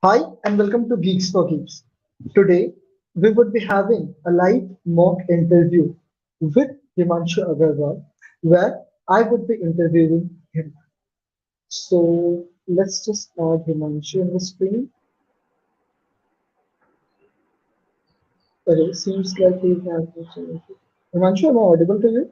Hi and welcome to Geeks for Geeks. Today we would be having a live mock interview with Himanshu Agrawal where I would be interviewing him. So let's just add Himanshu on the screen. Okay, seems like we have Himanshu, am I audible to you?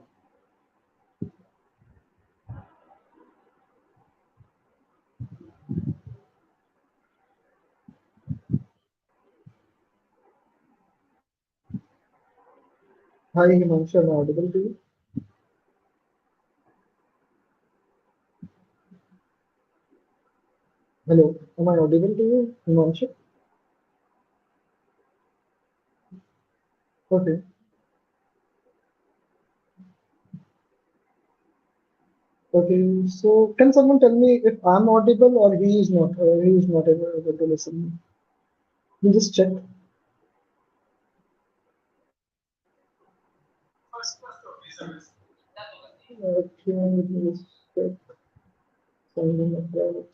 Hi Himanshu, am I audible to you? Hello, am I audible to you, Himanshu? Okay. Okay, so can someone tell me if I'm audible or he is not able to listen? You just check. Okay, let me just check something like that.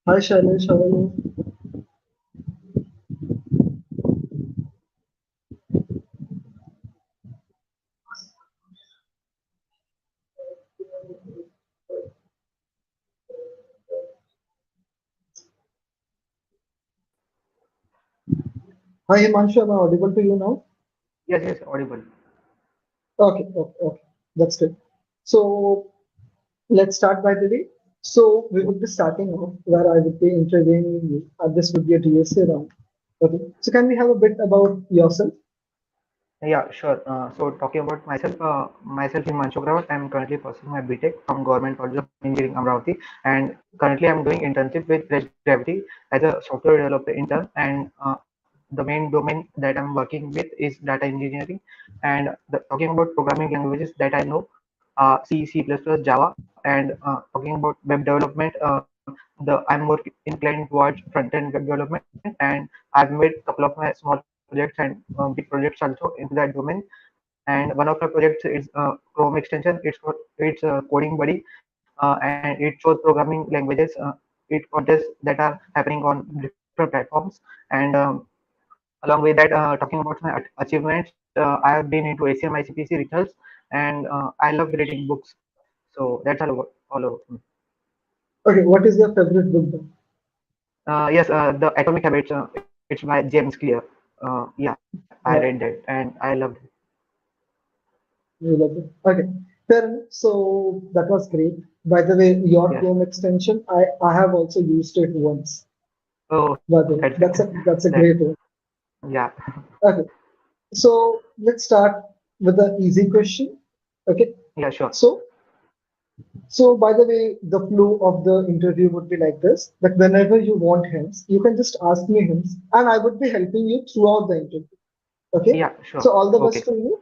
Hi Shailesh, how are you? Hi Himanshu, am I audible to you now? Yes, audible. Okay, okay, okay. That's good. So let's start by the way. So we would be starting off where I would be interviewing you. This would be a DSA round. Okay. So can we have a bit about yourself? Yeah, sure. So talking about myself Himanshu Agrawal, I'm currently pursuing my BTech from Government College of Engineering, Amravati, and currently I'm doing internship with Reg Gravity as a software developer intern. And the main domain that I'm working with is data engineering. And talking about programming languages that I know, C, C++, Java, and talking about web development, I'm more inclined towards front-end web development, and I've made a couple of my small projects and big projects also into that domain. And one of my projects is Chrome extension. It's coding buddy, and it shows programming languages. It contests that are happening on different platforms. And along with that, talking about my achievements, I have been into ACM ICPC results, and I love reading books. So that's all over. Okay, what is your favorite book then? Yes, the Atomic Habits. It's by James Clear. Yeah, I read that Yeah, and I loved it. you love it. Okay. Fair enough. So that was great. By the way, your Yes. Chrome extension, I have also used it once. Oh, By that's the it. way, that's a That. great one. Yeah. Okay. So let's start with the easy question. Okay. Yeah. Sure. So, so by the way, the flow of the interview would be like this, that whenever you want hints, you can just ask me hints and I would be helping you throughout the interview. Okay. Yeah. Sure. So all the Okay. best to you.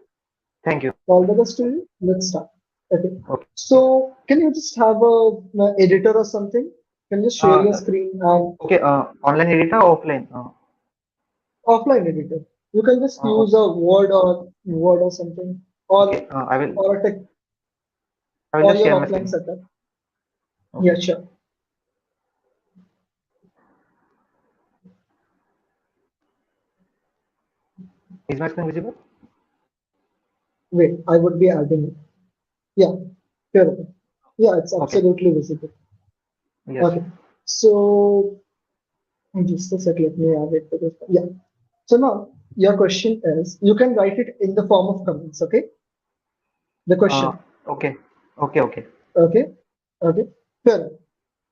Thank you. All the best to you. Let's start. Okay. Okay. So can you just have a editor or something? Can you share Uh, your screen and okay. Online editor or offline? offline editor? You can just use Okay. a Word or something Okay. or a tech I will or just your share my offline screen. setup. Okay. Yeah, sure. Is my screen visible? Wait, I would be adding it. Yeah, sure. Yeah, it's Okay. absolutely visible. Yes. Okay. So just a sec, let me add it to this. Yeah. So now your question is you can write it in the form of comments, okay? The question. Okay. Okay. Okay. Okay. Fair.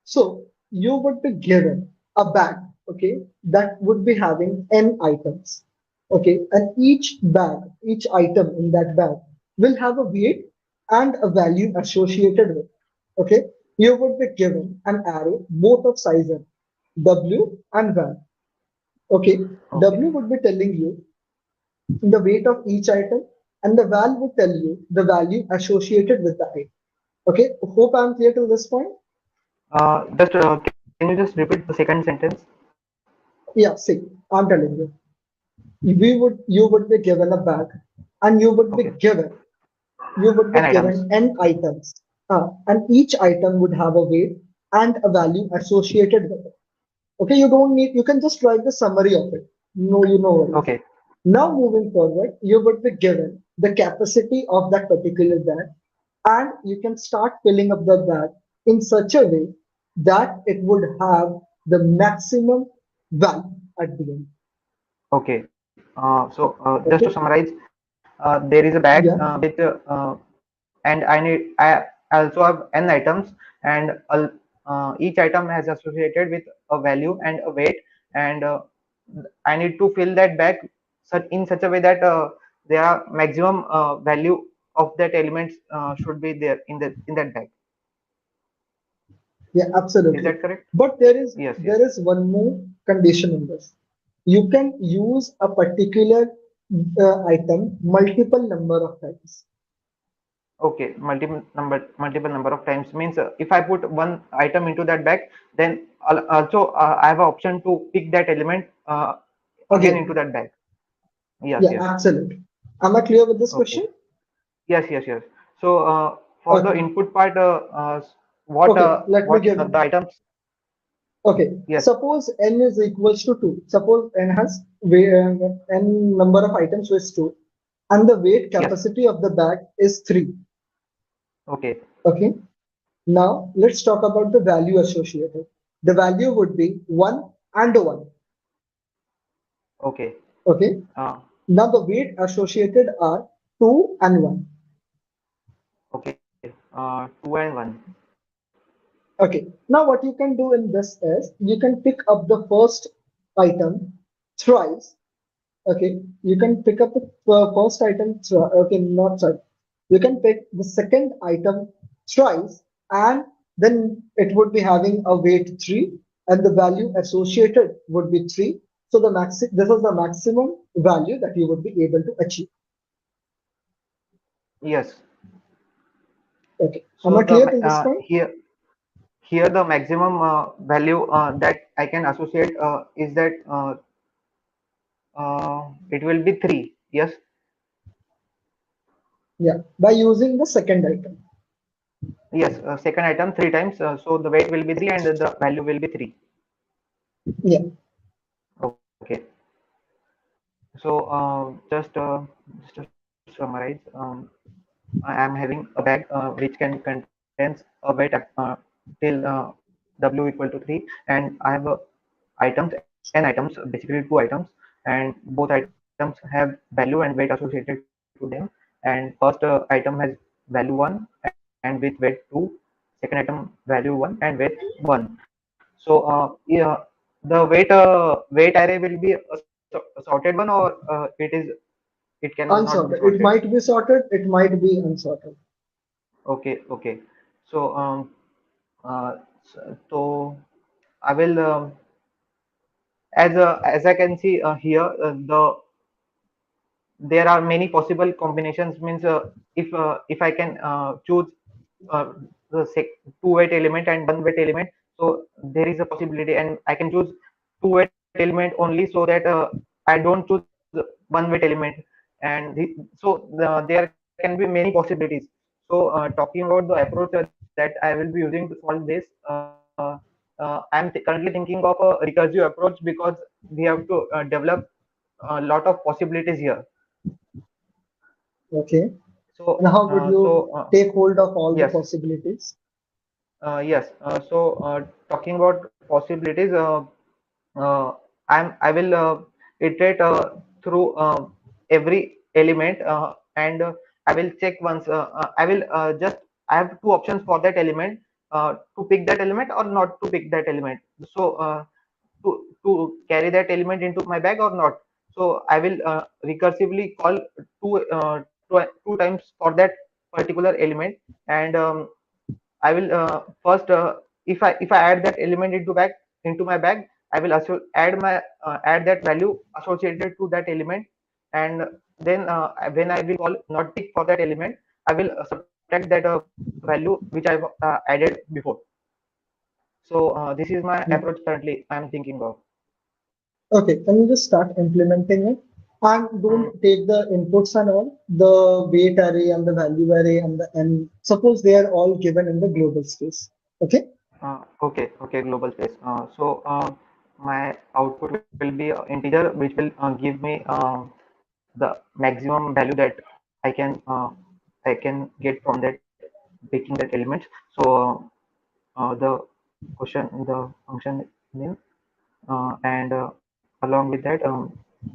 So you would be given a bag, okay, that would be having n items, okay, and each item in that bag will have a weight and a value associated with, okay. You would be given an array both of sizes w and val, okay. Okay. W would be telling you the weight of each item, and the val would tell you the value associated with the item. Okay, hope I'm clear to this point. Just can you just repeat the second sentence? Yeah, see, I'm telling you, you would be given a bag, and Okay, you would be n given items. n items, and each item would have a weight and a value associated with it. Okay, you don't need, you can just write the summary of it. No, you know worries. Okay, Now moving forward, you would be given the capacity of that particular bag, and you can start filling up the bag in such a way that it would have the maximum value at the end. okay. So just to Okay? summarize, there is a bag Yeah, and I also have n items, and each item has associated with a value and a weight, and I need to fill that bag in such a way that there are maximum value of that elements should be there in that bag. yeah, Is absolutely. that correct? But Yes, yes. there is one more condition in this. You can use a particular item multiple number of times. Okay, multiple number of times means if I put one item into that bag, then also I have an option to pick that element again into Again, that bag. Yes, yeah, yes. absolutely. Am I clear with this Okay. question? Yes, yes, yes. So for the Okay. input part, Okay, let me what give. the items? Okay, Yes, suppose n is equals to 2. Suppose n has n number of items with 2, and the weight yes. capacity of the bag is 3. Okay, Okay, now let's talk about the value associated. The value would be 1 and 1. okay. Okay, now the weight associated are 2 and 1. Okay. Two and one. Okay, now what you can do in this is you can pick up the first item thrice. Okay, you can pick up the first item. Okay, not sorry. You can pick the second item thrice, and then it would be having a weight 3, and the value associated would be 3. So this is the maximum value that you would be able to achieve. Yes. Okay, am So I clear till this point? here the maximum value that I can associate is that it will be three. Yes. Yeah, by using the second item. Yes. Second item three times. So the weight will be three and the value will be three. Yeah, Okay. So just to summarize, I am having a bag which can contains a weight till W equal to 3, and I have items n items, basically two items, and both items have value and weight associated to them. And first item has value 1 and with weight 2, second item value 1 and weight 1. So yeah, the weight array will be a sorted one, or it cannot be unsorted. sorted. It might be sorted. It might be unsorted. Okay, okay. So so I will as I can see here there are many possible combinations. Means if I can choose uh, two weight element and one weight element, so there is a possibility, and I can choose two weight element only, so that I don't choose one weight element, and there can be many possibilities. So talking about the approach that I will be using to solve this, I'm currently thinking of a recursive approach, because we have to develop a lot of possibilities here. Okay. So, And how would you take hold of all the yes, possibilities? yes. Talking about possibilities, I will iterate through every element, and I will check once. I have two options for that element, to pick that element or not to pick that element. So to carry that element into my bag or not. So I will recursively call two times for that particular element, and I will first if I add that element into my bag, I will also add that value associated to that element, and then when I will call not tick for that element, I will subtract that value which I've added before. So this is my Yeah. approach currently I'm thinking of. Okay, can you just start implementing it? And don't Mm, take the inputs and all, the weight array and the value array and the and suppose they are all given in the global space. Okay? okay, global space. So my output will be integer, which will give me the maximum value that I can uh, I can get from that picking that element. So the function name, and along with that,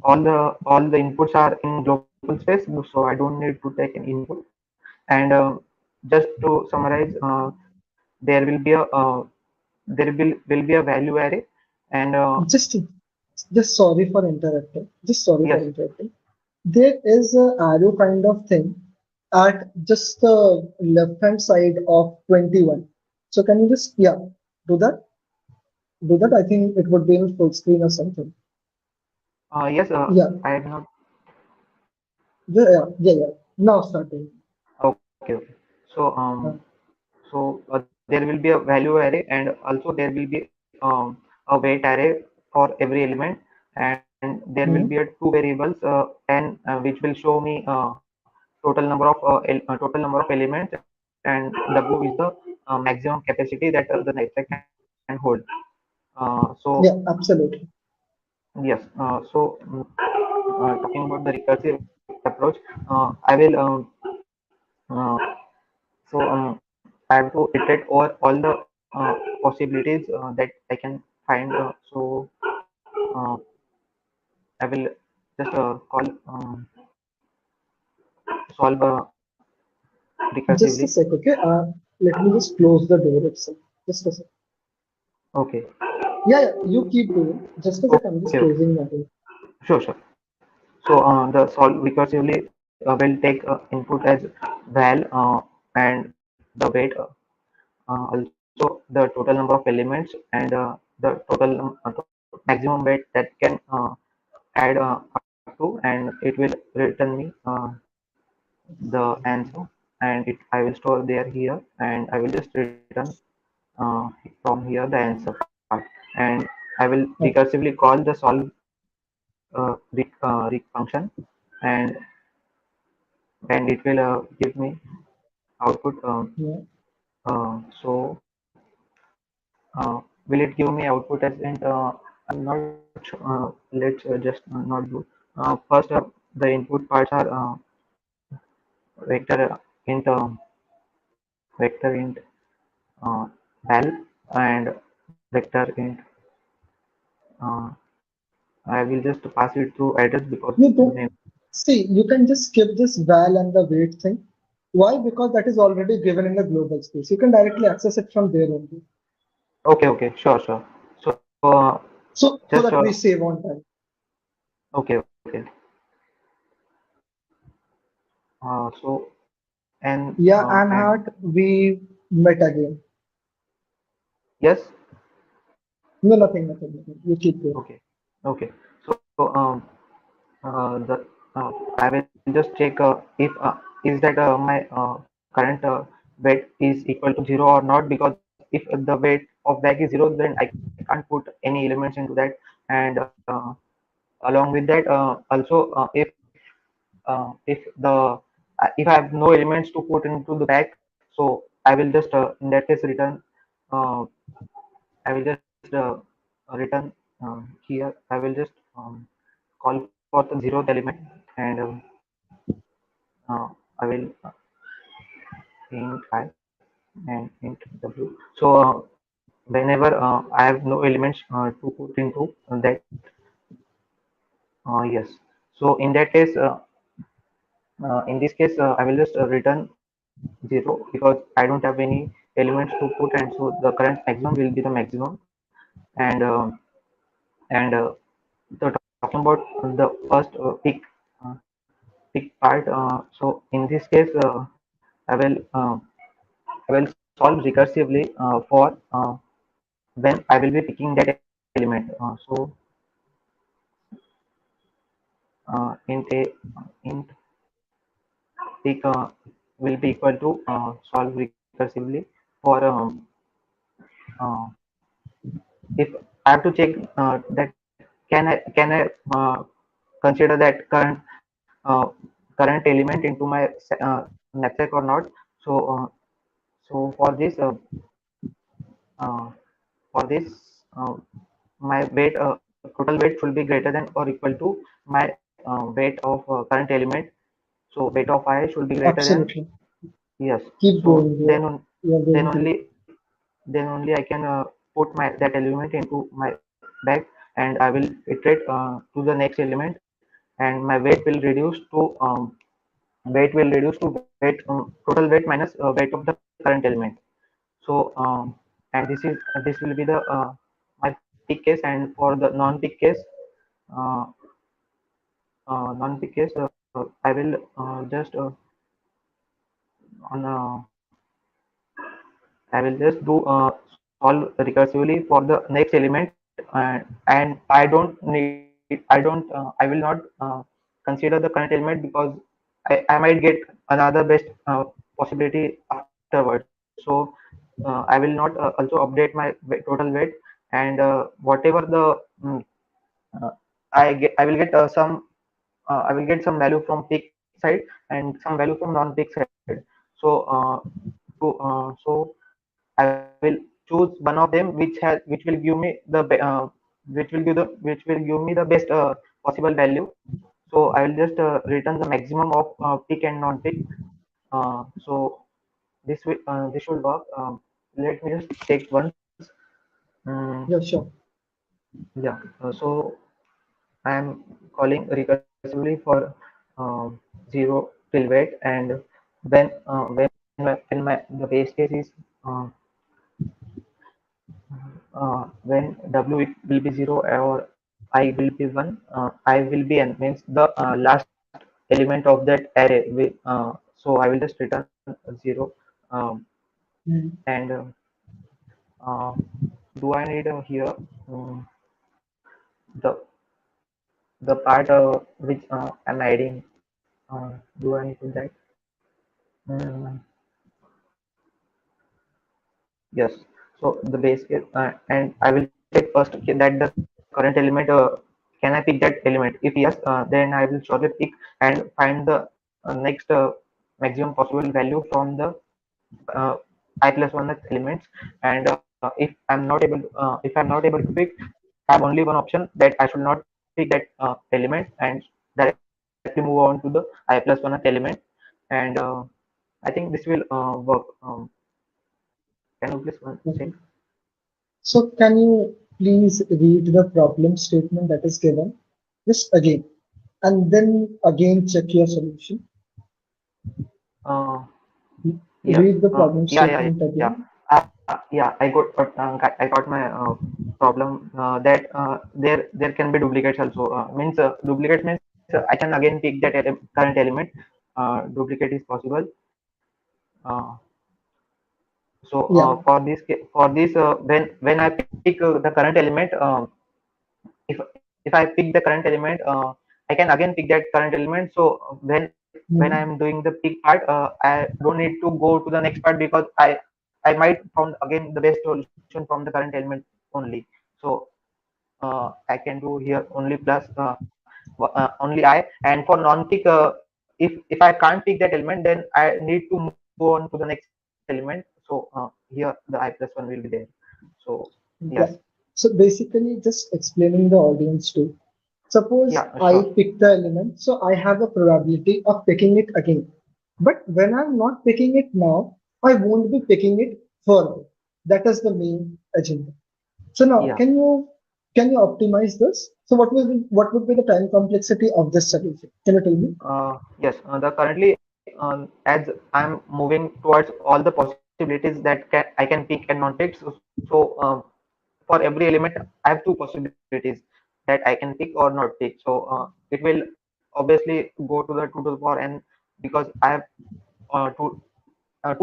all the inputs are in global space, so I don't need to take an input. And just to summarize, there will be a will be a value array, and Just just sorry for interrupting. Just sorry for yes, interrupting. There is a arrow kind of thing at just the left hand side of 21. So can you just do that? Do that. I think it would be in full screen or something. yes, Yeah, I have not. yeah. Now starting. Okay, okay. So there will be a value array, and also there will be a weight array for every element, and there will be a Hmm. two variables, n, which will show me total number of elements, and w is the maximum capacity that the Knapsack can hold. So Yeah, absolutely. yes, talking about the recursive approach, I will uh, I have to iterate over all the possibilities that I can find. Uh, I will just call solve Just a recursively. sec, okay? Let me just close the door itself. Just a sec. Okay, Yeah, you keep doing. Just a sec, I'm okay, just okay. closing my door. Sure. So the solve recursively will take input as val, and the weight, also the total number of elements, and the maximum weight that can add up to, and it will return me the answer, and I will store there here, and I will just return from here the answer part, and I will Okay. recursively call the solve rec function, and it will give me output. Yeah. So will it give me output as int? I'm not sure. Let's just not do. First, the input parts are vector int vector int val, and vector int. Uh, I will just pass it through address because You the don't name. see, you can just skip this val and the weight thing. Why? Because that is already given in the global space. You can directly access it from there only. Okay, sure. So just So that we save on time. okay. So Yeah, and and heart, we met again. yes, No, nothing. You keep going. okay. So the I will just check if is that my current weight is equal to zero or not, because if the weight of bag is zero, then I can't put any elements into that. And along with that, also if if I have no elements to put into the bag, so I will just in that case return. Uh, I will just return here. I will just call for the zeroth element, and I will int I and int w. So whenever I have no elements to put into that, yes. So in this case, I will just return zero, because I don't have any elements to put, and so the current maximum will be the maximum. And uh, and talking about the first pick part. So in this case, I will solve recursively for when I will be picking that element. So int a int pick will be equal to solve recursively for uh, if I have to check that can I consider that uh, current element into my knapsack or not. So so uh, for this my weight total weight should be greater than or equal to my weight of current element. So weight of I should be greater than, Absolutely. yes. Keep So going here. You are then going great. only then only I can put my that element into my bag, and I will iterate to the next element, and my weight will reduce to total weight minus weight of the current element. So and this will be the my peak case, and for the non-peak case, uh, I will just on I will just do solve recursively for the next element, and I don't I will not consider the current element, because I might get another best possibility afterwards. So I will not also update my total weight, and whatever the uh, I will get I will get some value from peak side and some value from non-peak side. So so I will choose one of them which will give me the which will give me the best possible value. So I will just return the maximum of peak and non-peak. So this should work. Let me just check once. Um, Yeah, sure. yeah. So I am calling recursively for zero till weight, and when my the base case is uh, when w will be 0 or I will be 1, I will be n means the last element of that array. So I will just return 0, um, Mm. and uh, do I need here the part which I'm adding? Do I need to that? Mm, yes. So the base case, and I will check first, okay, that the current element, can I pick that element? If yes, then I will surely pick and find the next maximum possible value from the uh, I plus one elements. And if I'm not able to pick, I have only one option, that I should not pick that element and directly move on to the I plus one element. And I think this will work. Can you please one check? Okay. So can you please read the problem statement that is given? Just again, and then again check your solution. Uh, yes. Read the problem Yeah, yeah, statement yeah. again. Yeah, I got my problem, that there can be duplicates also. Means duplicate means I can again pick that current element. Duplicate is possible. Uh, so Yeah. for this when I pick the current element, if I pick the current element, I can again pick that current element. So when I am Mhm. doing the pick part, I don't need to go to the next part, because I might found again the best solution from the current element only. So I can do here only plus only I, and for non-pick, if I can't pick that element, then I need to move on to the next element. So here the I plus one will be there. So yes, Yeah. So basically, just explaining the audience too. yeah, Suppose sure. I pick the element, so I have a probability of picking it again. But when I'm not picking it now, I won't be picking it further. That is the main agenda. So now, Yeah. can you optimize this? So what would be the time complexity of this solution? Can you tell me? Yes, the currently as I'm moving towards all the possibilities that I can pick and non-pick. So for every element, I have two possibilities that I can pick or not pick. So it will obviously go to the 2 to the power n, because I have two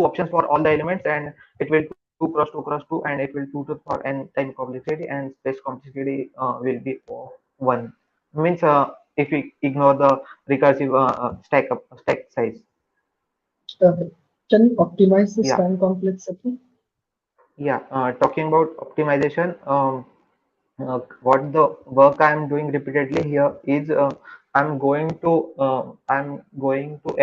options for all the elements, and it will 2 cross 2 cross 2, and it will 2 to the power n time complexity, and space complexity will be 1. Means if we ignore the recursive stack size. Okay. Can you optimize this Yeah, time complexity? yeah. Talking about optimization, what the work I am doing repeatedly here is I'm going to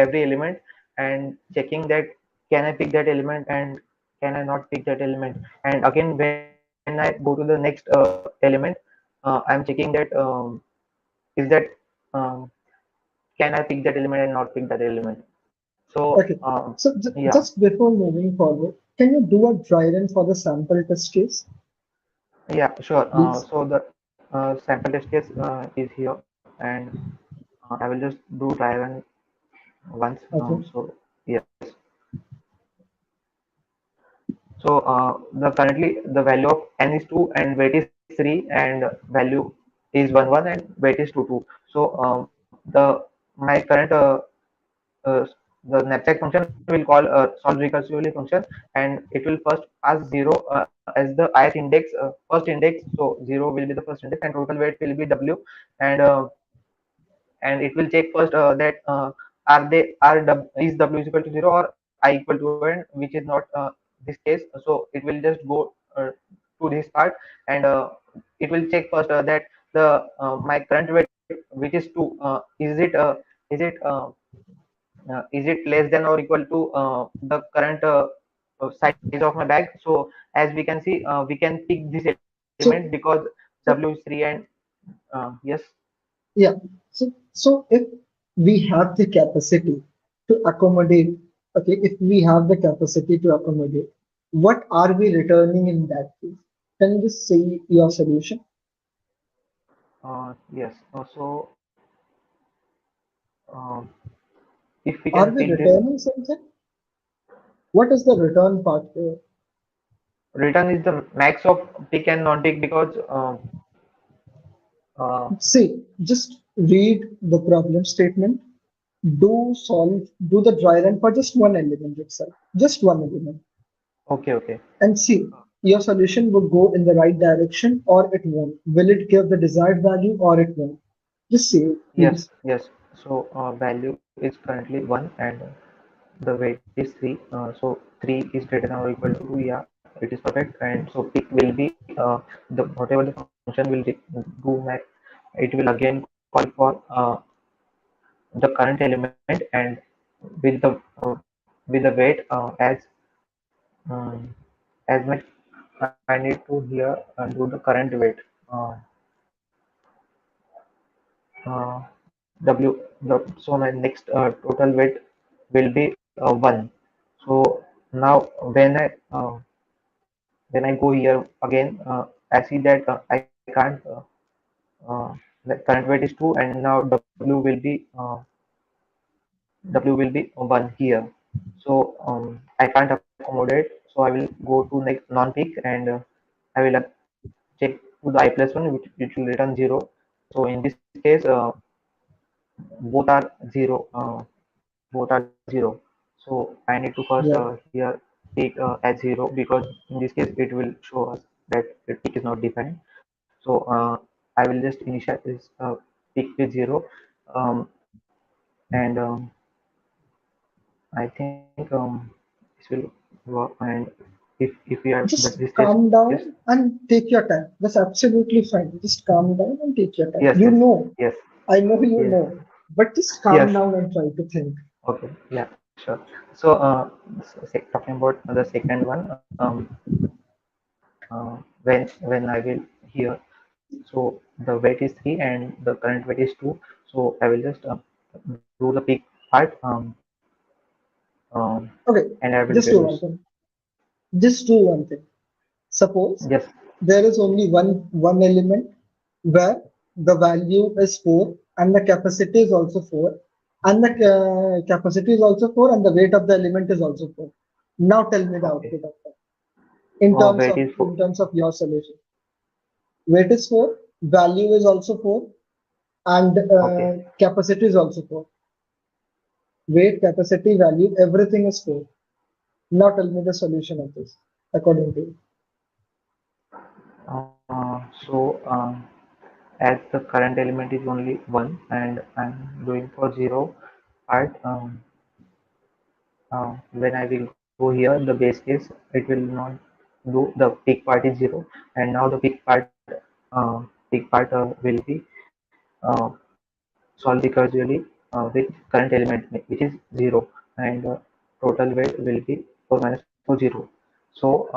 every element and checking that can I pick that element and can I not pick that element. And again, when I go to the next element, I'm checking that is that um, can I pick that element and not pick that element. So Okay. So yeah, just before moving forward, can you do a dry run for the sample test case, yeah, sure. please? So the sample test case is here, and I will just do try run once. Okay. So yes. So the currently the value of n is 2 and weight is 3 and value is 1 1 and weight is 2 2. So the my current the knapsack function will call solve recursively function, and it will first pass 0 as the ith index, first index. So 0 will be the first index and total weight will be w, and it will check first that is w is equal to 0 or I equal to n, which is not this case. So it will just go to this part, and it will check first that the my current weight, which is 2, is it is it less than or equal to the current size of my bag. So as we can see, we can pick this element because So, w is 3 so and yes. yeah. So if we have the capacity to accommodate, okay, if we have the capacity to accommodate, what are we returning in that case? Can you just say your solution? Yes. So um, if we can Are we pick this, returning something? What is the return part here? return is the max of pick and non-pick because uh, See, just read the problem statement. Do the dry run for just one element itself, just one element, okay, okay. and see your solution will go in the right direction or it won't. Will it give the desired value or it won't? Just see it, Yes, please. yes. So value is currently 1 and the weight is 3. So 3 is greater than or equal to 2. Yeah, it is perfect. And so pick will be the whatever the function will do max. It will again call for the current element and with the uh, with the weight um, as much I need to here do the current weight. Uh, uh, so my next total weight will be 1. So now when I go here again, I see that I can't the current weight is 2 and now w will be 1 here. So I can't accommodate, so I will go to next non-peak, and I will check to the I plus 1, which will return 0. So in this case both are 0, both are 0. So I need to first Yeah. here take as 0, because in this case it will show us that the peak is not defined. So I will just initialize this peak with 0, um, and I think this will work. And if we are Just this test calm this down and take your time. That's absolutely fine. Just calm down and take your time. yes, You yes, know, yes, I know you yes, know, but just calm yes. down and try to think. Okay, yeah, sure. So talking about the second one, when I will here, so the weight is 3 and the current weight is 2. So I will just do the peak part, um, Okay, and I will just do reduce. one thing. Just do one thing. Suppose Yes. there is only one element where the value is 4 and the capacity is also 4 and the capacity is also 4 and the weight of the element is also 4. Now tell me the Okay. output of that in terms Weight of is 4. your solution. Weight is 4, value is also 4, and Okay. capacity is also 4. Weight, capacity, value, everything is 4. Now tell me the solution of this according to you. So as the current element is only 1 and I'm doing for 0 part, when I will go here, the base case, it will not do, the peak part is 0, and now the peak part will be solved recursively with current element, which is 0, and total weight will be 4 minus 4 0. So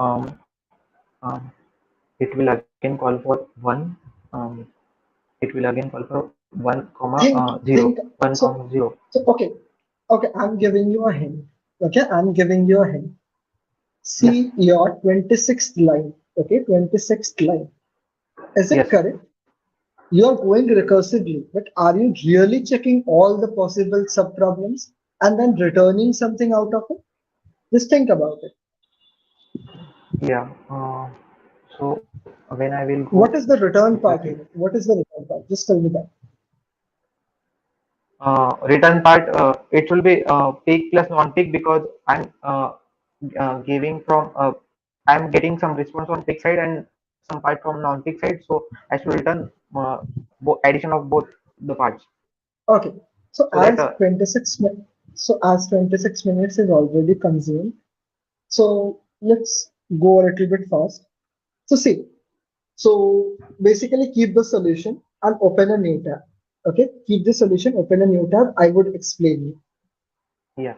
um, it will again call for 1, um, it will again call for 1 comma Think, 0, think. 1 comma So, 0. so okay, okay. I'm giving you a hint. Okay, I'm giving you a hint. Yes, See your 26th line. Okay, 26th line. Is yes. it correct? You are going recursively, but are you really checking all the possible subproblems and then returning something out of it? Just think about it. Yeah. So when I will go What is the with return it, part here? What is the return part? Just tell me that. return part, it will be peak plus non-peak because I'm giving from I'm getting some response on peak side and some part from non-peak side. So I should return addition of both the parts Okay. So so that 26 minutes is already consumed. So let's go a little bit fast. So see, so basically keep the solution and open a new tab. Okay, keep the solution, open a new tab. I would explain you. yeah,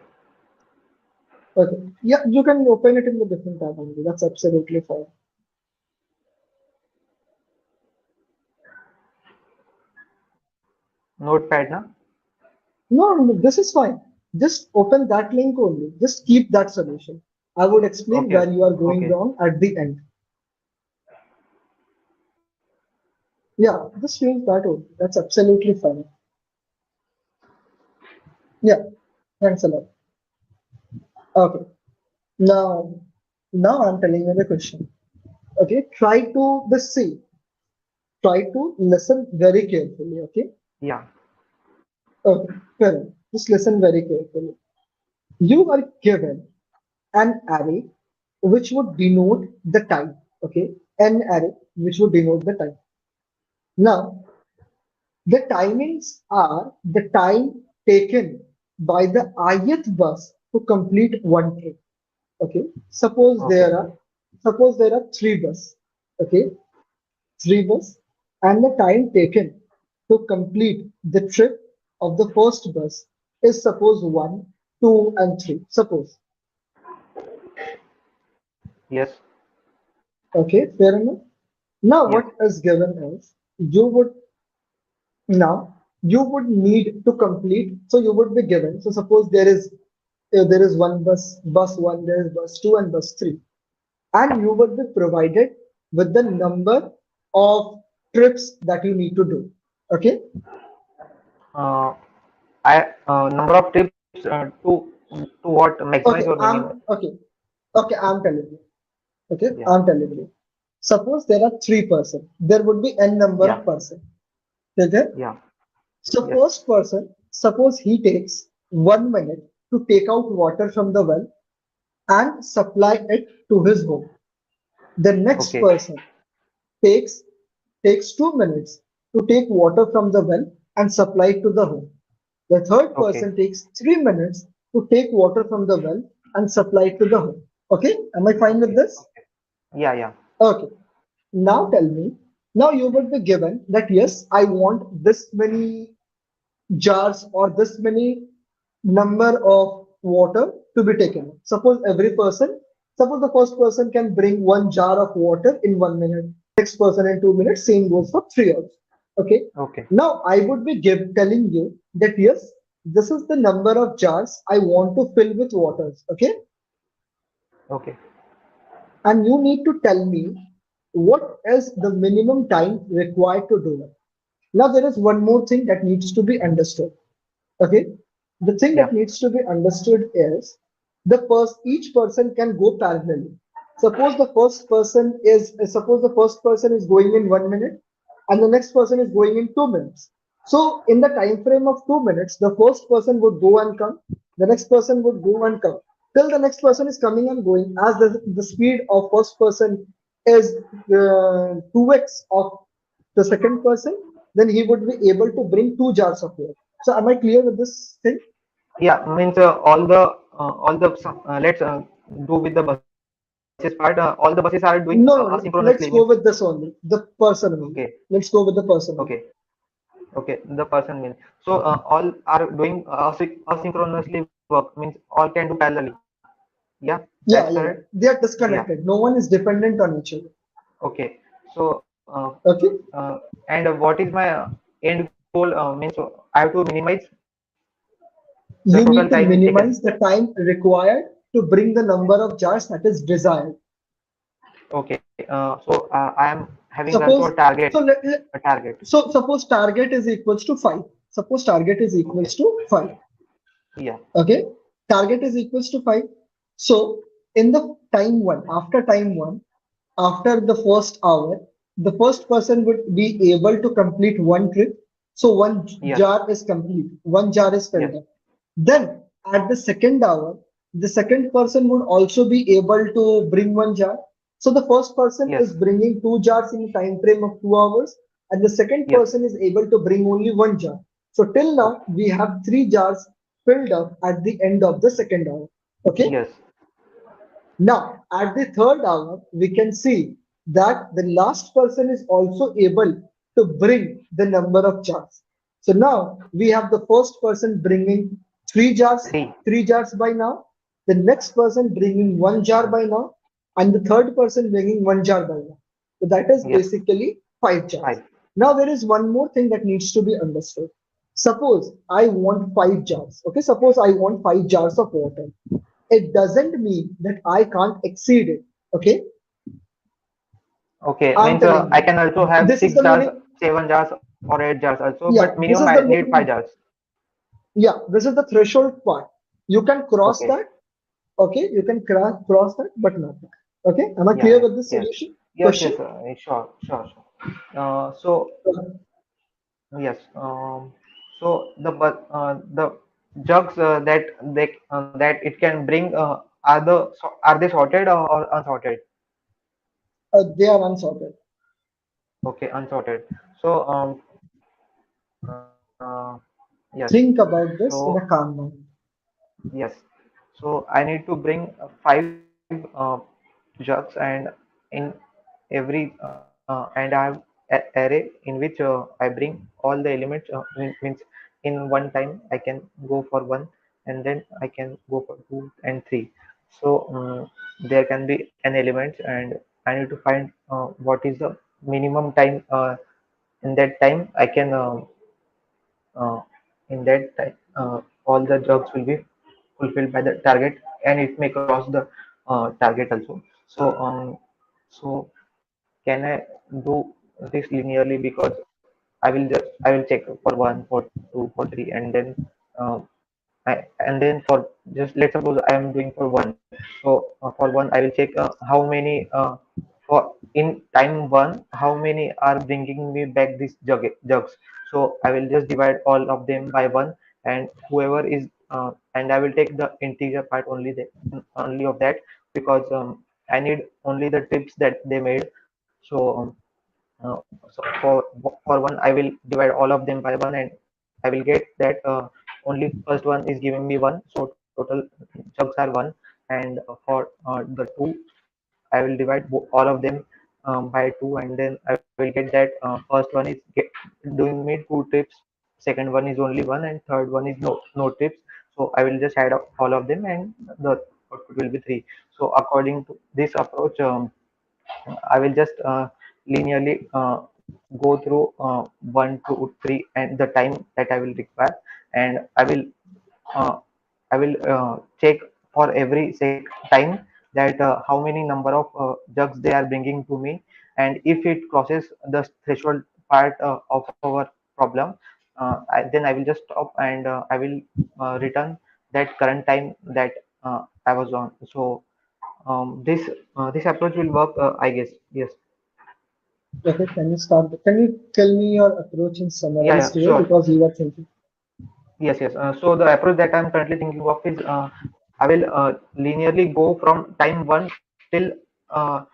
Okay, yeah, you can open it in the different tab only. That's absolutely fine. notepad na. No, no, no, this is fine. Just open that link only. Just keep that solution. I would explain Okay, where you are going okay, wrong at the end. Yeah, just use that only. That's absolutely fine. Yeah, thanks a lot. Okay, now, now I'm telling you the question. Okay, try to the see. Try to listen very carefully. Okay. yeah, Okay. Well, just listen very carefully. You are given an array which would denote the time. Okay, an array which would denote the time. Now, the timings are the time taken by the ith bus to complete one trip. Okay, okay, suppose there are three bus. Okay, three bus, and the time taken to complete the trip of the first bus is suppose 1, 2, and 3. Suppose. yes, Okay, fair enough. Now, yes, what is given is you would need to complete. So you would be given. So suppose there is one bus one, there is bus two, and bus three, and you would be provided with the number of trips that you need to do. Okay. uh, I number of trips to what maximize or Okay. minimize. Okay. I'm telling you. Okay. Yeah, I'm telling you. Suppose there are three person. There would be n number yeah, of person. Okay. yeah, So yes, first person, suppose he takes 1 minute to take out water from the well and supply it to his home. The next okay, person takes takes 2 minutes to take water from the well and supply it to the home. The third okay, person takes 3 minutes to take water from the well and supply it to the home. Okay, am I fine with okay, this? okay. Yeah, yeah, Okay. Now tell me, now you would be given that yes, I want this many jars or this many number of water to be taken. Suppose the first person can bring 1 jar of water in 1 minute, next person in 2 minutes, same goes for 3 hours. Okay. okay, Now I would be telling you that yes, this is the number of jars I want to fill with waters. Okay. okay. And you need to tell me what is the minimum time required to do it. Now there is one more thing that needs to be understood. Okay, the thing Yeah, that needs to be understood is each person can go parallelly. Suppose the first person is going in 1 minute and the next person is going in 2 minutes. So in the time frame of 2 minutes, the first person would go and come, the next person would go and come till the next person is coming and going. As the speed of first person is 2x of the second person, then he would be able to bring 2 jars of water. So am I clear with this thing? Yeah, means let's do with the buses part. All the buses are doing No, no, asynchronously. Means let's go with this only. The person okay, only. Let's go with the person okay, only. okay. The person means so all are doing asynchronously work. Means all can do parallelly. Yeah, that's Yeah, yeah, correct. yeah. They are Yeah. disconnected. No one is dependent on each other. Okay. So Okay. and what is my end goal? Means I have to minimize the You total need to time taken. minimize the time required to bring the number of jars that is desired. Okay. So I am having also a Suppose, target. so A target. suppose target is equals to 5. Suppose target is Okay. equals to 5. Yeah. Okay. Target is equals to 5. So in the time one, after time one, after the first hour, the first person would be able to complete one trip. So one Yes. jar is complete, one jar is filled Yes. up. Then at the second hour, the second person would also be able to bring one jar. So the first person Yes. is bringing 2 jars in a time frame of 2 hours, and the second Yes. person is able to bring only one jar. So till now, Okay. we have 3 jars filled up at the end of the second hour. Okay. Yes. Now, at the third hour, we can see that the last person is also able to bring the number of jars. So now we have the first person bringing 3 jars, Three. 3 jars by now, the next person bringing 1 jar by now, and the third person bringing 1 jar by now. So that is Yes. basically 5 jars. Five. Now there is one more thing that needs to be understood. Suppose I want 5 jars. Okay, suppose I want 5 jars of water. It doesn't mean that I can't exceed it. Okay, Okay. I'm Means telling I you. can also have This is six the jars, meaning. 7 jars, or 8 jars also. Yeah, But this minimum is the I need five meaning. jars. Yeah, this is the threshold part. You can cross Okay. that. Okay, you can cross that, but not that. Okay, am I Yeah. clear Yeah. with this Yes. solution? Yes. Yes. Question? Sure. Sure. Sure. So yes. So the jugs that it can bring are they sorted or unsorted? They are unsorted. Okay, unsorted. So yes. Think about So this in a calm mind. yes. So I need to bring five jugs, and in every and I have array in which I bring all the elements. Means in one time I can go for one, and then I can go for two and three. So there can be n elements, and I need to find what is the minimum time. In that time, I can uh, in that time all the jobs will be fulfilled by the target, and it may cross the target also. So so can I do this linearly? Because I will check for one, for two, for three, and then and then for just let's suppose I am doing for one. So for one I will check how many for in time one, how many are bringing me back these jugs. So I will just divide all of them by one, and whoever is and I will take the integer part only, only of that, because I need only the tips that they made. So so for one I will divide all of them by one, and I will get that only first one is giving me one, so total jugs are one. And for the two, I will divide all of them by two, and then I will get that first one is doing me two trips, second one is only one, and third one is no trips. So I will just add up all of them, and the output will be three. So according to this approach, I will just linearly go through 1 2 3 and the time that I will require, and uh, I will check for every time that how many number of jugs they are bringing to me, and if it crosses the threshold part of our problem, then I will just stop, and I will return that current time that I was on. So this approach will work, I guess. Yes. Okay, can you start? Can you tell me your approach in Yeah. summarized Yeah. way Sure. because you are thinking. Yes. Yes. So the approach that I'm currently thinking of is I will linearly go from time one till uh,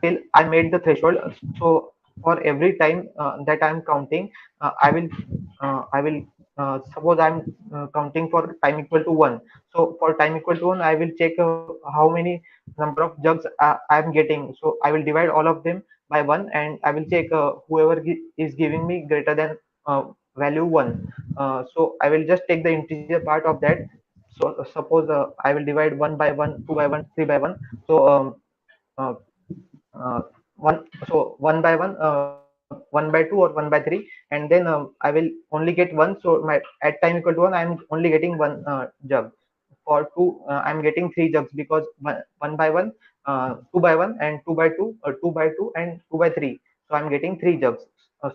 till I made the threshold. So for every time that I'm counting, I will suppose I'm counting for time equal to one. So for time equal to one, I will check how many number of jugs I'm getting. So I will divide all of them by one, and I will check whoever is giving me greater than value one. So I will just take the integer part of that. So suppose I will divide one by one, two by one, three by one. So uh, uh, one so one by one, one by two or one by three, and then I will only get one. So my at time equal to one, I'm only getting one jug. For two, I'm getting three jugs, because one by one, two by one, and two by two, or two by two and two by three. So I'm getting three jugs.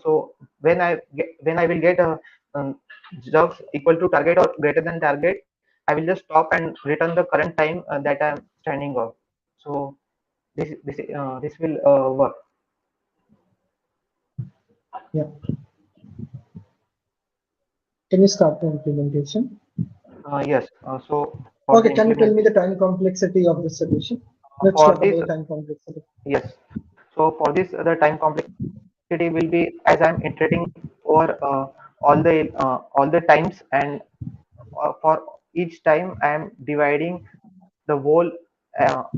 So when I will get jugs equal to target or greater than target, I will just stop and return the current time that I'm standing off. So this will work. Yeah. Can you start the implementation? Yes. So for the Okay, can you tell me the implementation, time complexity of this solution? Let's for talk this, about the time complexity. yes. So for this, the time complexity will be, as I'm iterating over all the times, and for each time I am dividing the whole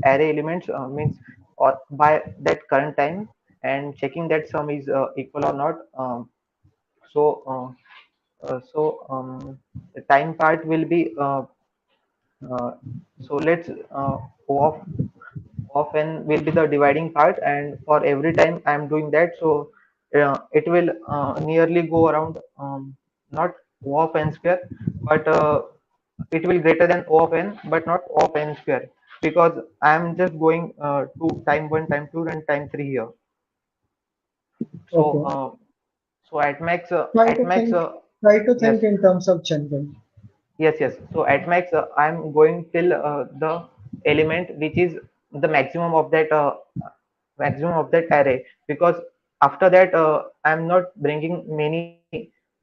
array elements, means or by that current time, and checking that sum is equal or not. So the time part will be uh, so let's O of n will be the dividing part, and for every time I'm doing that, so it will nearly go around, not O of n square, but it will greater than O of n, but not O of n square, because I'm just going to time one, time two, and time three here. So Okay. Try at to max, think. Try to yes. think in terms of general. Yes, yes. So at max, I'm going till the element which is the maximum of that array, because after that I'm not bringing many.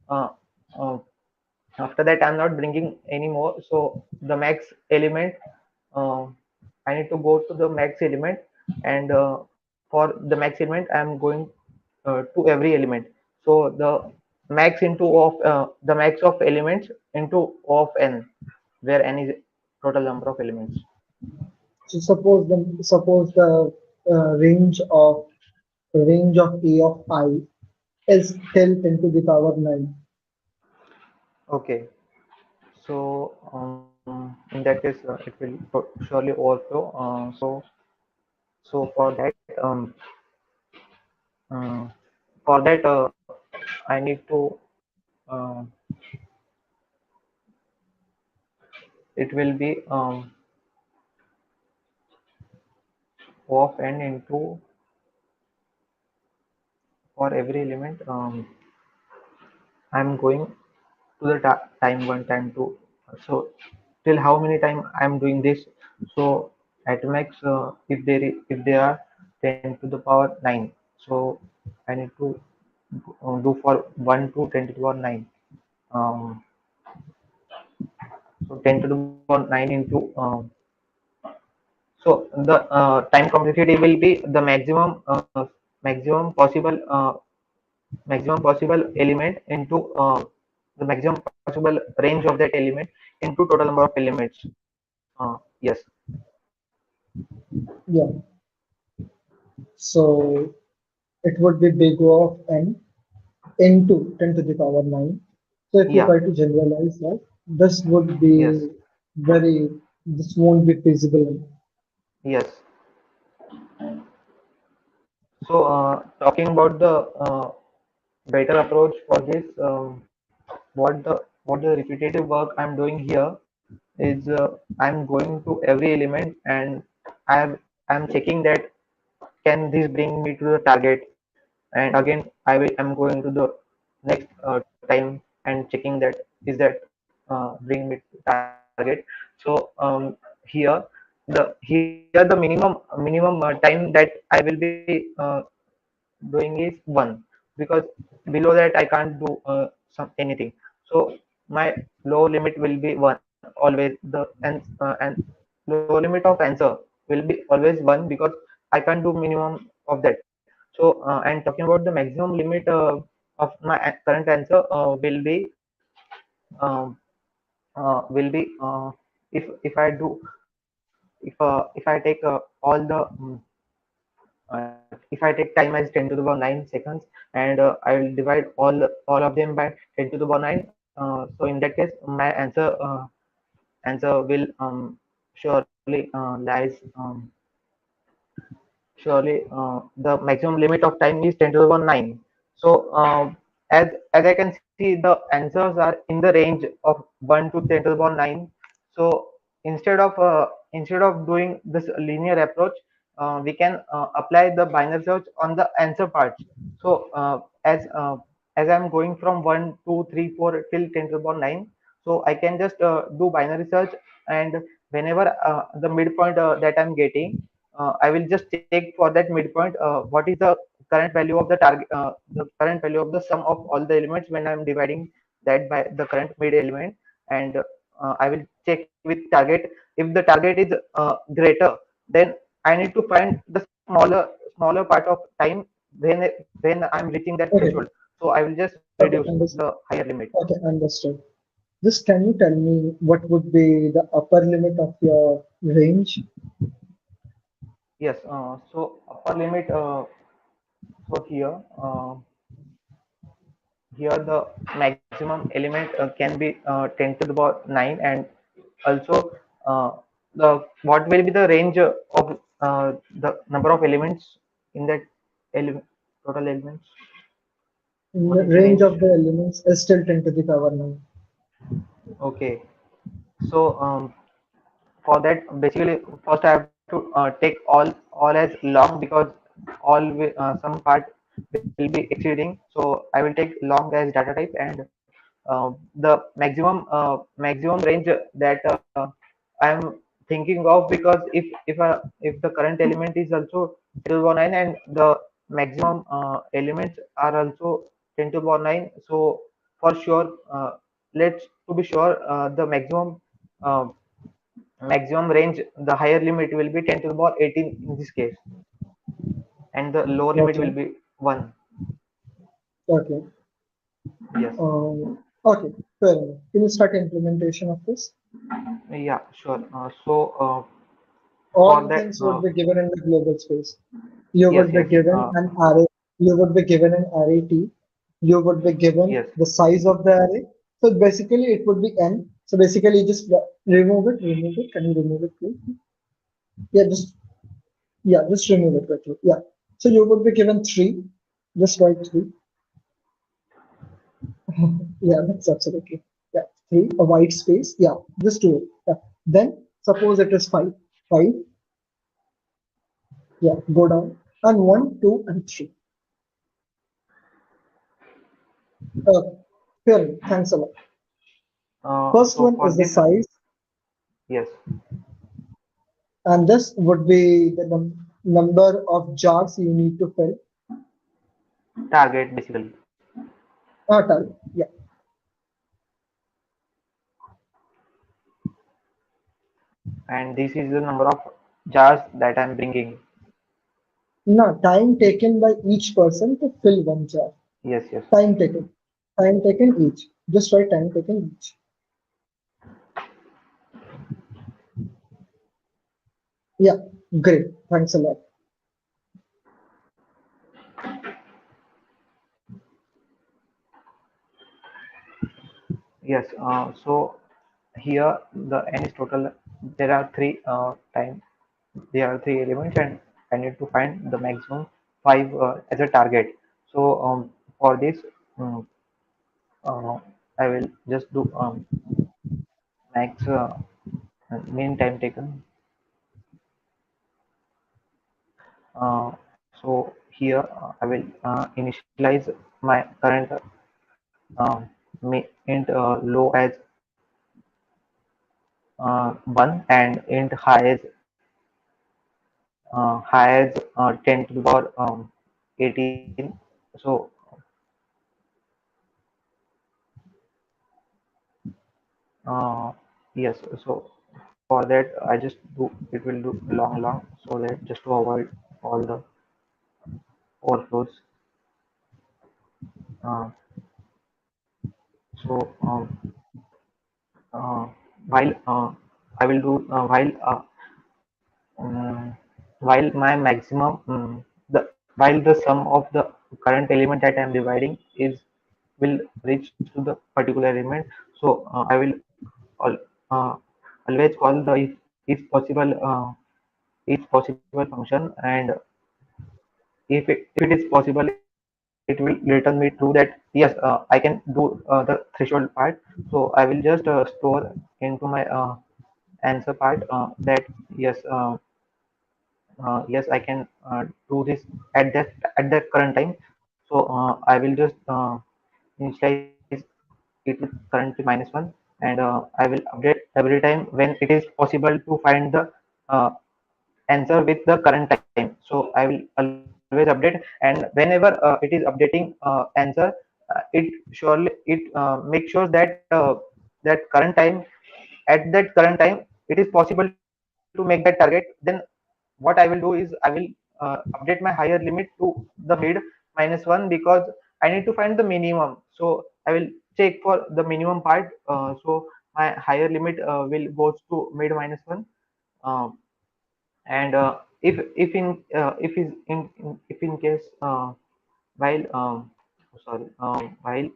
Uh, After that, I'm not bringing any more. So the max element, uh, I need to go to the max element, and for the max element, I'm going to every element. So the max of elements into O of n, where n is total number of elements. So suppose the range of a of I is till 10 to the power 9. Okay. So in that case, it will surely overflow. So for that, um, for that, I need to. It will be O of n into, for every element. I'm going to the time one, time two. So till how many time I'm doing this? So at max, if they are 10 to the power 9, so I need to do for 1 to 10 to the power 9. Um, so 10 to the power 9 into, so the time complexity will be the maximum possible element into the maximum possible range of that element into total number of elements. Yes. Yeah. So it would be big O of n into 10 to the power 9. So if you Yeah. try to generalize that, this would Yes. be this won't be feasible. Yes. So talking about the better approach for this, what the repetitive work I'm doing here is, I'm going to every element, and I'm checking that can this bring me to the target, and again I'm going to the next time and checking that is that bring me to target. So here here the minimum time that I will be doing is one, because below that I can't do anything. So my low limit will be one always. And low limit of answer will be always one, because I can't do minimum of that. And talking about the maximum limit of my current answer will be if I do if I take all the if I take time as 10 to the power 9 seconds and I will divide all of them by 10 to the power 9. So in that case, my answer will surely lies surely the maximum limit of time is 10 to the power 9. So as I can see, the answers are in the range of 1 to 10 to the power 9. So instead of doing this linear approach, we can apply the binary search on the answer parts. So as I'm going from 1, 2, 3, 4 till 10 to the power 9, so I can just do binary search, and whenever the midpoint that I'm getting, I will just check for that midpoint what is the current value of the target, the current value of the sum of all the elements when I'm dividing that by the current mid element, and I will check with target. If the target is greater, then I need to find the smaller part of time when I'm reaching that Okay, threshold. So I will just okay, reduce the higher limit. okay, understood. Just can you tell me what would be the upper limit of your range? Yes. So upper limit. So here the maximum element can be 10 to the power 9, and also uh, the what will be the range of the number of elements in that element, total elements, what The is the range range? of the elements is still 10 to the power 9. Okay, so for that, basically first I have to take all as long, because some part will be exceeding, so I will take long as data type. And the maximum range that I'm thinking of, because if the current element is also 10 to the power 9 and the maximum elements are also 10 to the power 9, so for sure, let's to be sure, the uh, maximum range, the higher limit will be 10 to the power 18 in this case, and the lower limit will Okay, be 1. okay, Yes. okay, fair enough. Can you start implementation of this? Yeah, sure. For All that, things would be given in the global space. You yes, would be yes, given an array. You would be given an array T. You would be given yes. the size of the array. So basically, it would be n. So basically, you just remove it. Remove it. Can you remove it, please? Yeah, just remove it quickly. Yeah. So you would be given three. Just write three. Yeah, that's absolutely. Yeah, three. A white space. Yeah, just do it. Yeah. Then suppose it is five. Five. Yeah, go down. And one, two, and three. Uh, Fair. Thanks a lot. First So one for is the this, size, yes, and this would be the number of jars you need to fill. target basically, Target. Yeah. and this is the number of jars that I'm bringing. Now, time taken by each person to fill one jar. Yes, yes. Time taken. Time taken each. Just write time taken each. Yeah. Great. Thanks a lot. Yes. So here the n is total. There are three time. There are three elements, and I need to find the maximum five as a target. So for this, um, uh, I will just do max mean time taken. So here I will initialize my current int low as 1, and int high as 10 to the power 18. So uh, yes, so for that I just do it will do long so that just to avoid all the overflows. Uh, so while I will do while my maximum while the sum of the current element that I am dividing is will reach to the particular element. So I will al- uh, always call the if possible function, and if it is possible, it will return me true that yes, I can do the threshold part. So I will just store into my answer part that yes, yes, I can do this at that current time. So I will just initialize it with currently -1, and I will update every time when it is possible to find the uh, answer with the current time. So I will always update, and whenever it is updating answer, it surely it makes sure that that current time at that current time it is possible to make that target. Then what I will do is I will update my higher limit to the mid -1, because I need to find the minimum. So I will check for the minimum part. So my higher limit will goes to mid -1. Um, and if is if in case while sorry while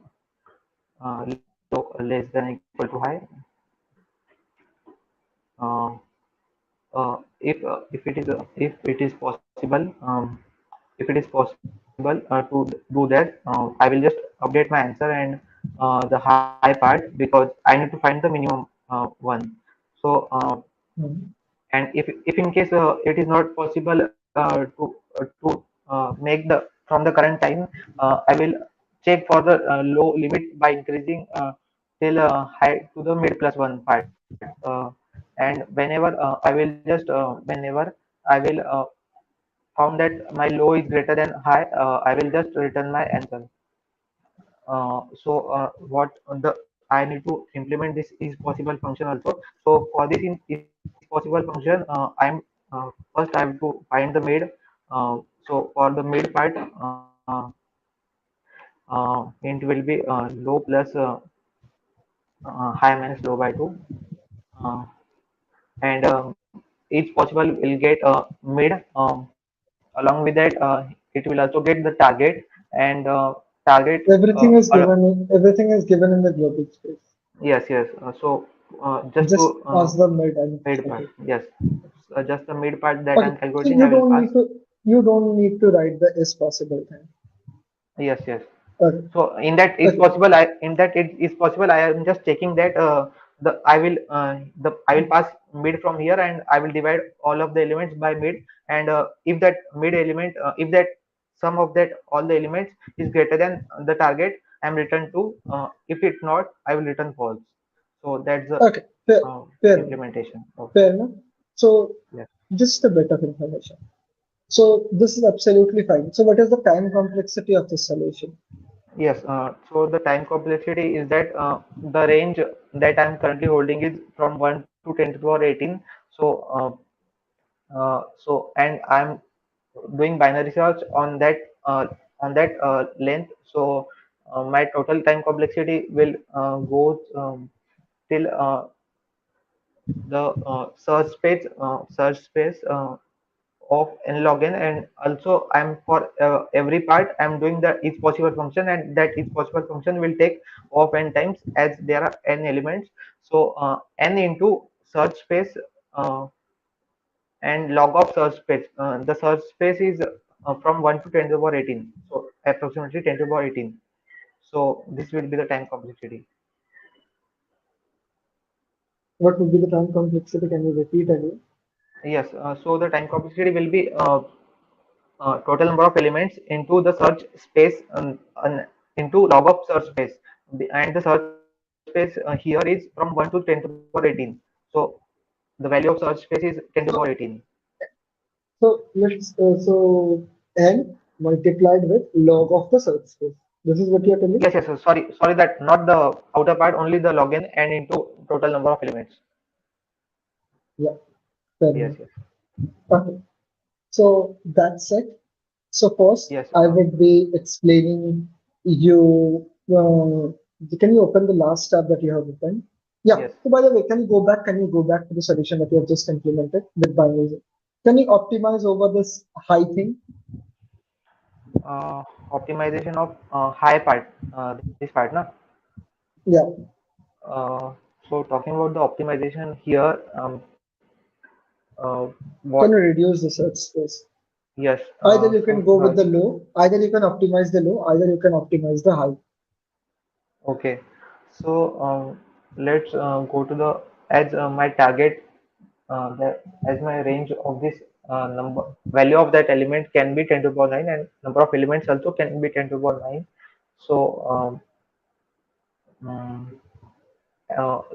low less than equal to high, uh, if it is if it is possible, if it is possible to do that, I will just update my answer and the high part, because I need to find the minimum one. So Mhm. and if in case it is not possible to make the from the current time, I will check for the low limit by increasing till high to the mid +1 part, and whenever I will just whenever I will found that my low is greater than high, I will just return my answer. So what the I need to implement this is possible function also. So for this in is possible function, I'm first I have to find the mid. So for the mid part, int will be low plus high minus low by 2, uh, and each possible will get mid. Along with that, it will also get the target, and target Everything is given in the global space. yes, yes. So just Just to pass the mid and mid part, okay. yes. Just the mid part that Okay. I'm So calculating, I will pass. you don't need to write the is possible thing. Yes, yes. Okay. So in that is Okay. possible. In that it is possible. I am just checking that I will pass mid from here, and I will divide all of the elements by mid. And if that mid element, if that sum of that all the elements is greater than the target, I am return true. If it's not, I will return false. So that's the Okay. Fair. Fair enough. implementation of Fair enough. So yes. just a bit of information. So this is absolutely fine. So what is the time complexity of this solution? Yes, so the time complexity is that the range that I'm currently holding is from 1 to 10 to the power 18. So, and I'm doing binary search on that length. So, my total time complexity will go till the search space of n log n, and also I'm for every part I'm doing the each possible function, and that each possible function will take of n times as there are n elements. So n into search space uh, and log of search space. The search space is from 1 to 10 to the power 18, so approximately 10 to the power 18. So this will be the time complexity. What would be the time complexity? Can you repeat again? Yes, so the time complexity will be total number of elements into the search space, into log of search space. And the search space here is from 1 to 10 to the power 18. So the value of search space is 10 to the power So 18. so n multiplied with log of the search space. This is what you're telling? Yes, yes, sorry that not the outer part, only the login and into total number of elements. Yeah, fair Yes, enough. yes. Okay. So that's it. So first, Yes. I would be explaining you. Can you open the last tab that you have opened? Yeah. Yes. So by the way, can you go back? Can you go back to the solution that you have just implemented with binary? Can you optimize over this high thing? Optimization of high part. This part, na. Yeah. Uh, so talking about the optimization here, what? Can you reduce the search space? Yes. Either you So can go with here, the low, either you can optimize the low, either you can optimize the high. okay. So let's go to the as my target as my range of this number value of that element can be 10 to the power 9 and number of elements also can be 10 to the power 9. So um,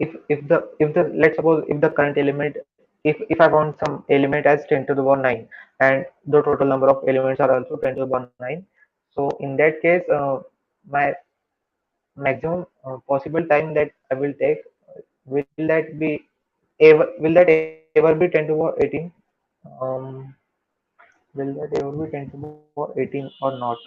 if the let's suppose if the current element if I want some element as 10 to the power 9 and the total number of elements are also 10 to the power 9, so in that case my maximum possible time that I will take, will that be ever be 10 to the power 18? um, will that ever be 10 to the power 18 or not?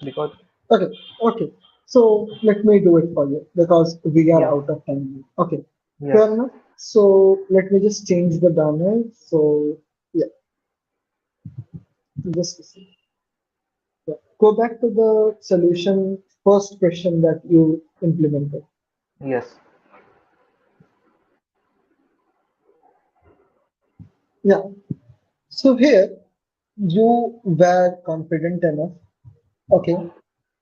Because Okay, okay. So let me do it for you because we are yeah, out of time now. Okay, yes, fair enough. So let me just change the banner. So yeah, just a second. Yeah. Go back to the solution first question that you implemented. yes, Yeah. So here you were confident enough. Okay,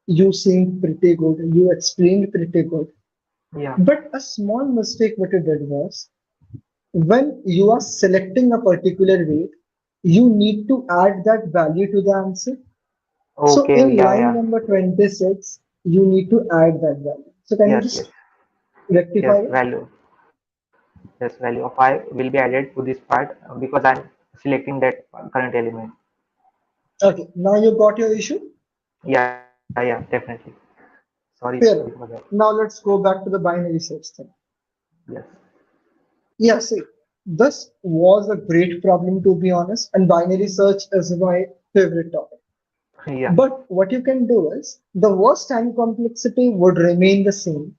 you seemed pretty good. You explained pretty good. yeah, But a small mistake what you did was when you are selecting a particular weight, you need to add that value to the answer. So okay, in yeah, line yeah, number 26, you need to add that value. So can you yes, yes, just rectify yes, it? yes, value of I will be added to this part because I'm selecting that current element. Okay, now you got your issue. Yeah, yeah, definitely. Sorry for Fair that. enough. Now let's go back to the binary search thing. Yes, Yeah, see, this was a great problem to be honest, and binary search is my favorite topic. yeah, But what you can do is the worst time complexity would remain the same.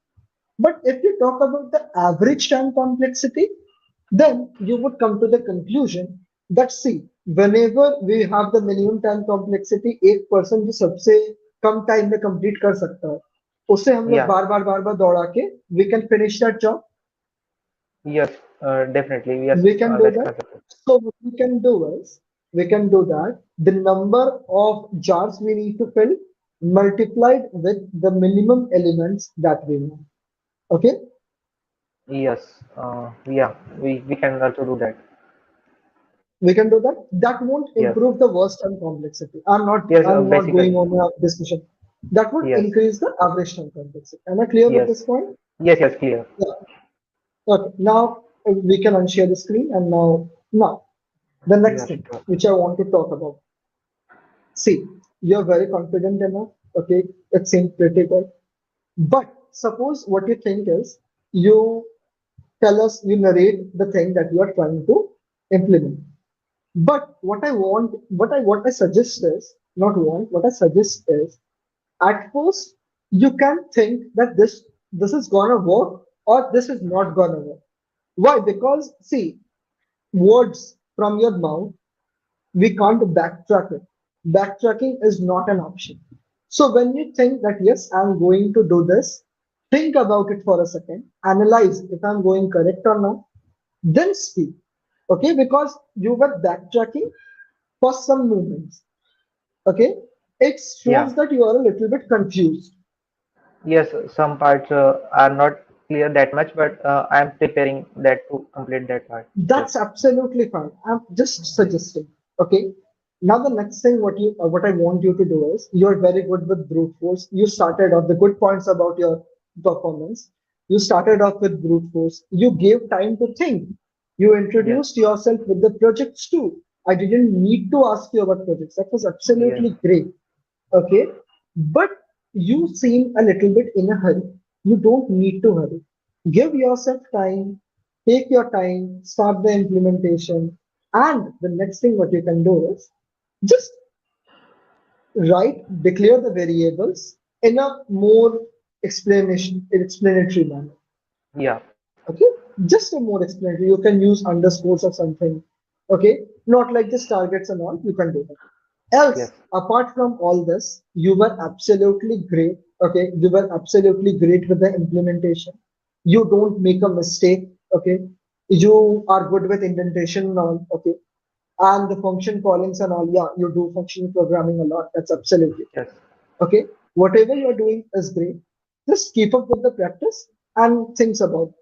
But if you talk about the average time complexity, then you would come to the conclusion that see, whenever we have the minimum time complexity, एक person जो सबसे कम time में complete कर सकता है, उसे हम लोग yeah, बार बार दौड़ा के we can finish that job. yes, definitely, yes, We can do that's that. correct. So what we can do is we can do that. The number of jars we need to fill multiplied with the minimum elements that we know. Okay, Yes, yeah, we can also do that. we can do that. That won't Yes, improve the worst time complexity. I'm not yes, I'm not going basically, on a discussion. That would yes, increase the average time complexity. Am I clear with yes, this point? yes, clear. Yeah. Okay. Now we can unshare the screen and now the next Yes, thing sure. which I want to talk about. See, you're very confident enough. Okay, it seems pretty good. But suppose what you think is you tell us, you narrate the thing that you are trying to implement. But what I suggest is not want. What I suggest is at first you can think that this is gonna work or this is not gonna work. Why? Because see, words from your mouth we can't backtrack it. Backtracking is not an option. So when you think that yes, I'm going to do this, think about it for a second, analyze if I'm going correct or not, then speak. Okay, because you were backtracking for some moments. Okay, it Yeah. shows that you are a little bit confused. Yes, some parts are not clear that much, but I'm preparing that to complete that part. Yes. That's absolutely fine. I'm just suggesting. Okay. Now the next thing what I want you to do is you're very good with brute force. You started off the good points about your performance. You started off with brute force. You gave time to think. You Yes. introduced yourself with the projects too. I didn't need to ask you about projects. That was Yes. absolutely great. Okay. But you seem a little bit in a hurry. You don't need to hurry. Give yourself time, take your time, start the implementation. And the next thing what you can do is just declare the variables in a more explanatory manner. Yeah. Okay, just a more explanatory. You can use underscores or something. Okay, not like just targets and all. You can do that. Else, Yes. apart from all this, you were absolutely great. Okay, you were absolutely great with the implementation. You don't make a mistake. Okay, you are good with indentation and all. Okay, and the function callings and all. Yeah, you do function programming a lot. That's absolutely fine. Yes. Okay, whatever you're doing is great. Just keep up with the practice and think about.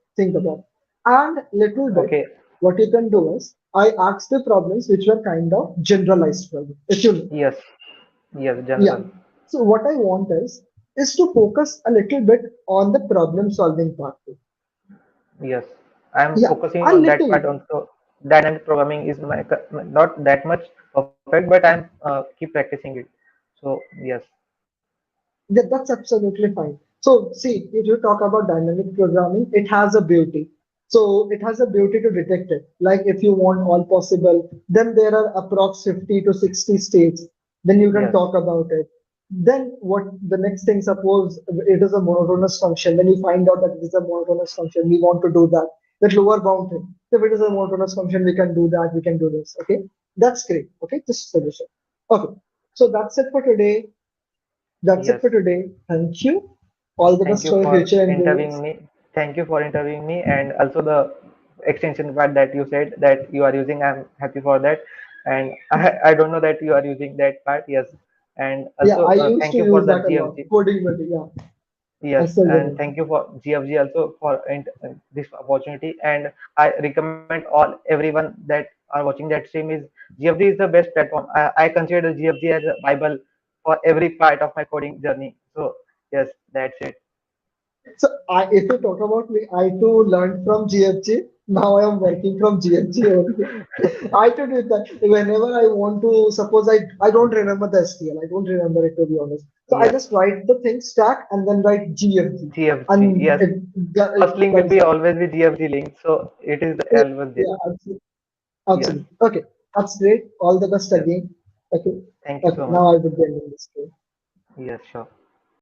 And little bit, Okay. what you can do is I asked the problems which were kind of generalized problems. If you know. Yes. Yes. Yeah. General. So what I want is to focus a little bit on the problem solving part too. Yes. I'm Yeah, focusing a on that little part bit. also. Dynamic programming is my not that much perfect, but I'm keep practicing it. So yes. That's absolutely fine. So, see, if you talk about dynamic programming, it has a beauty. So, it has a beauty to detect it. Like, if you want all possible, then there are approx 50 to 60 states. Then you can Yes. talk about it. Then, what the next thing, suppose it is a monotonous function. When you find out that it is a monotonous function, we want to do that. That lower bound thing. If it is a monotonous function, we can do that, we can do this. Okay. That's great. Okay. Just solution. Okay. So, that's it for today. That's it Yes. for today. Thank you. All the Thank best you for your for future interviewing endeavors. me. Thank you for interviewing me, and also the extension part that you said that you are using. I'm happy for that, and I don't know that you are using that part. Yes, and Yeah, also I used thank to you for use the that a lot. GFG. Coding with it. Yeah, I Yes, still and remember. thank you for GFG also for this opportunity. And I recommend all everyone that are watching that stream is GFG is the best platform. I consider GFG as a Bible for every part of my coding journey. So yes, that's it. So, if you talk about me, I too learned from GFG. Now I am working from GFG only. I too do that. Whenever I want to, suppose I don't remember the STL. I don't remember it to be honest. So I Yes, just write the thing stack and then write GFG, GFG. and Yes, it first link will comes be up. always with GFG link. So it is Yeah, always there. yeah, absolutely. Yes, Absolutely. Okay, that's great. All the best yes. again. Okay. Thank you Okay. so much. Now I will be ending this. Yes, sure.